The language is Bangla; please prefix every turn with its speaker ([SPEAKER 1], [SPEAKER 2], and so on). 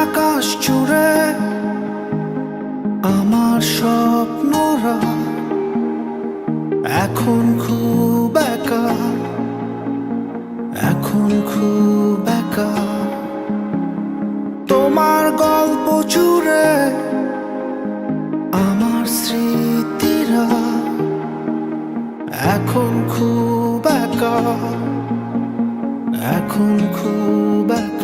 [SPEAKER 1] আকাশ জুড়ে আমার স্বপ্নরা এখন খুব একা, এখন খুব একা। তোমার গল্প জুড়ে আমার স্মৃতিরা এখন খুব একা, এখন খুব একা।